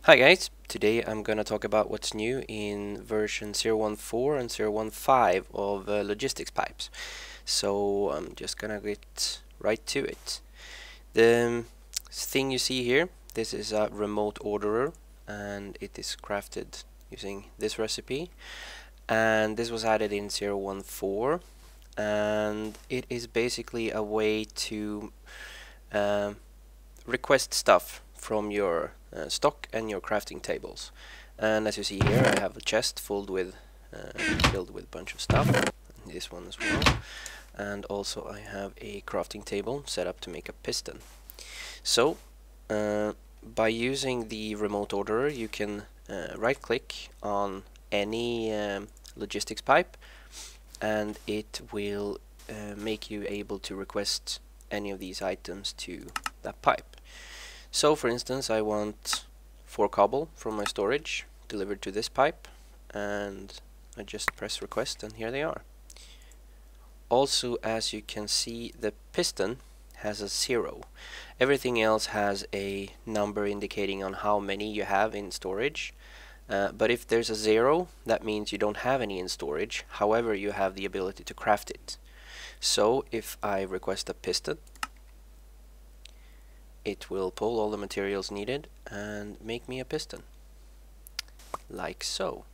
Hi guys, today I'm gonna talk about what's new in version 0.14 and 0.15 of LogisticsPipes. So I'm just gonna get right to it. The thing you see here, this is a remote orderer and it is crafted using this recipe, and this was added in 0.14, and it is basically a way to request stuff from your stock and your crafting tables. And as you see here, I have a chest filled with a bunch of stuff, this one as well, and also I have a crafting table set up to make a piston. So by using the remote orderer, you can right click on any logistics pipe and it will make you able to request any of these items to that pipe. So for instance, I want 4 cobble from my storage delivered to this pipe, and I just press request and here they are. Also, as you can see, the piston has a 0. Everything else has a number indicating on how many you have in storage. But if there's a 0, that means you don't have any in storage. However, you have the ability to craft it. So if I request a piston, it will pull all the materials needed and make me a piston, like so.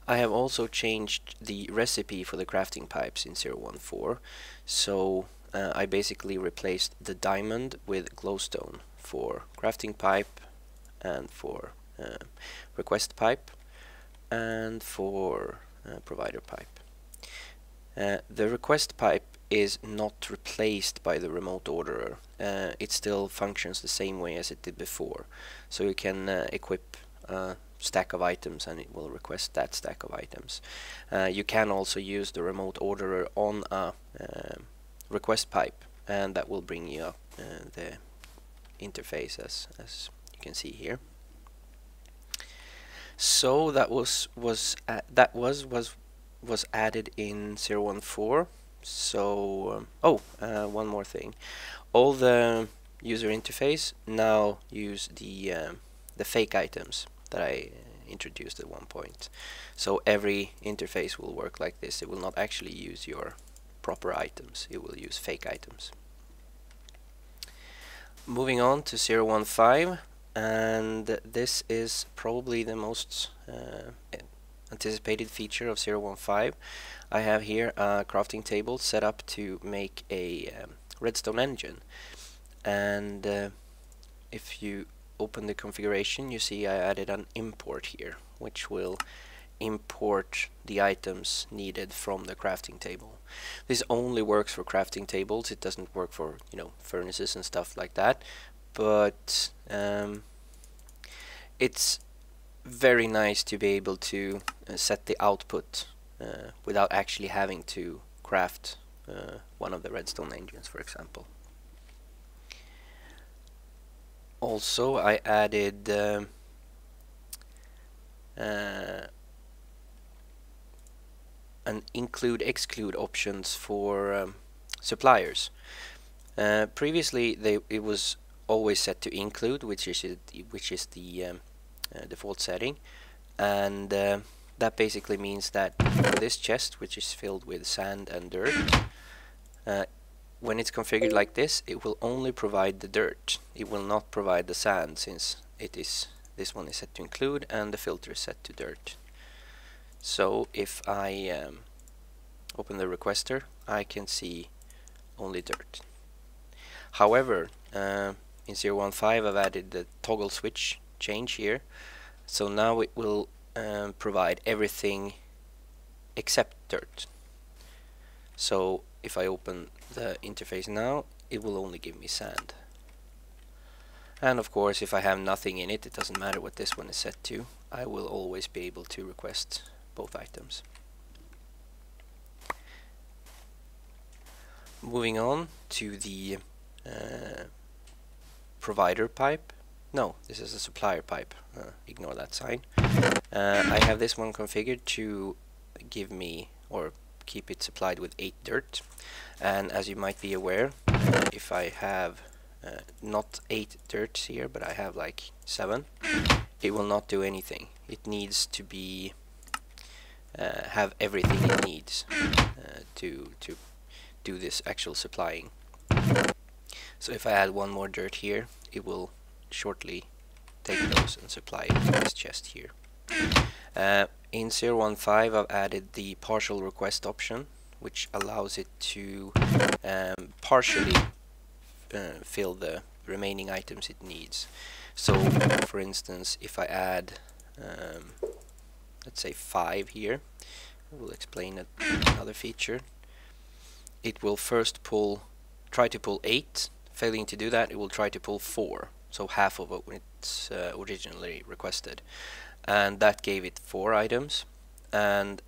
I have also changed the recipe for the crafting pipes in 0.14, so I basically replaced the diamond with glowstone for crafting pipe and for request pipe and for provider pipe. The request pipe is not replaced by the remote orderer. It still functions the same way as it did before. So you can equip a stack of items and it will request that stack of items. You can also use the remote orderer on a request pipe, and that will bring you up the interface as you can see here. So that was added in 0.14. So one more thing, all the user interface now use the fake items that I introduced at one point. So every interface will work like this. It will not actually use your proper items, it will use fake items. Moving on to 0.15, and this is probably the most anticipated feature of 0.15. I have here a crafting table set up to make a redstone engine, and if you open the configuration, you see I added an import here, which will import the items needed from the crafting table. This only works for crafting tables. It doesn't work for, furnaces and stuff like that, but it's very nice to be able to set the output without actually having to craft one of the redstone engines, for example. Also, I added an include-exclude options for suppliers. Previously, it was always set to include, which is the default setting, and that basically means that for this chest, which is filled with sand and dirt, when it's configured like this, it will only provide the dirt. It will not provide the sand, since this one is set to include and the filter is set to dirt. So if I open the requester, I can see only dirt. However, in 0.15 I've added the toggle switch change here, so now it will provide everything except dirt. So if I open the interface now, it will only give me sand. And of course, if I have nothing in it, it doesn't matter what this one is set to, I will always be able to request both items. Moving on to the provider pipe. No, this is a supplier pipe. Ignore that sign. I have this one configured to give me, or keep it supplied with 8 dirt. And as you might be aware, if I have not 8 dirts here, but I have like 7, it will not do anything. It needs to be have everything it needs to do this actual supplying. So if I add one more dirt here, it will shortly take those and supply it to this chest here. In 0.15 I've added the partial request option, which allows it to partially fill the remaining items it needs. So for instance, if I add let's say 5 here, I will explain another feature. It will first try to pull 8. Failing to do that, it will try to pull 4, so half of what it's originally requested, and that gave it 4 items. And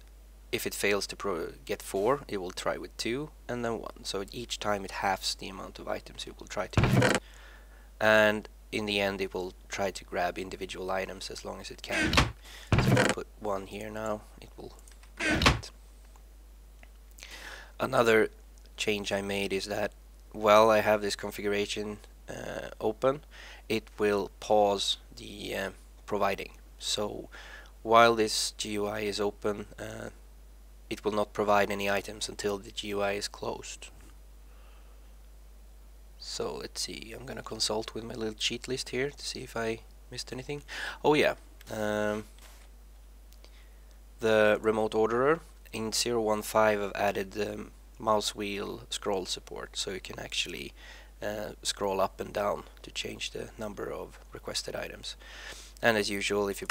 if it fails to get 4, it will try with 2 and then 1. So each time it halves the amount of items it will try to get, and in the end it will try to grab individual items as long as it can. So if I put 1 here now, it will grab it. Another change I made is that while I have this configuration open, it will pause the providing. So while this GUI is open, it will not provide any items until the GUI is closed. So let's see, I'm gonna consult with my little cheat list here to see if I missed anything. Oh yeah, the remote orderer in 0.15 I've added mouse wheel scroll support, so you can actually scroll up and down to change the number of requested items. And as usual, if you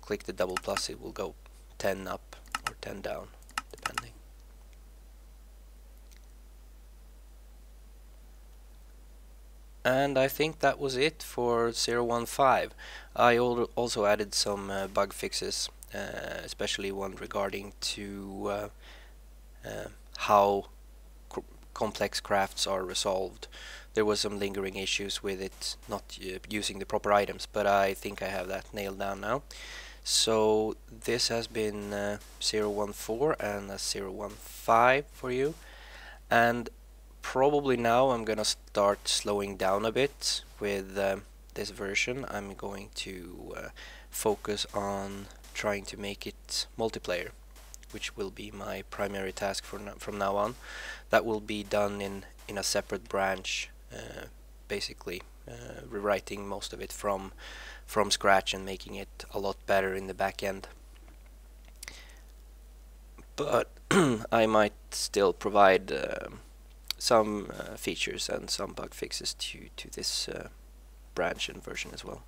click the double plus, it will go 10 up or 10 down, depending. And I think that was it for 0.15. I also added some bug fixes, especially one regarding to how complex crafts are resolved. There was some lingering issues with it not using the proper items, but I think I have that nailed down now. So this has been 0.14 and 0.15 for you, and probably now I'm gonna start slowing down a bit with this version. I'm going to focus on trying to make it multiplayer, which will be my primary task from now on. That will be done in a separate branch, basically rewriting most of it from scratch and making it a lot better in the back end. But I might still provide some features and some bug fixes to this branch and version as well.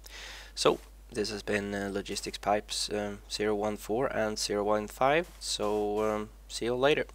So this has been LogisticsPipes 0.14 and 0.15, so see you later.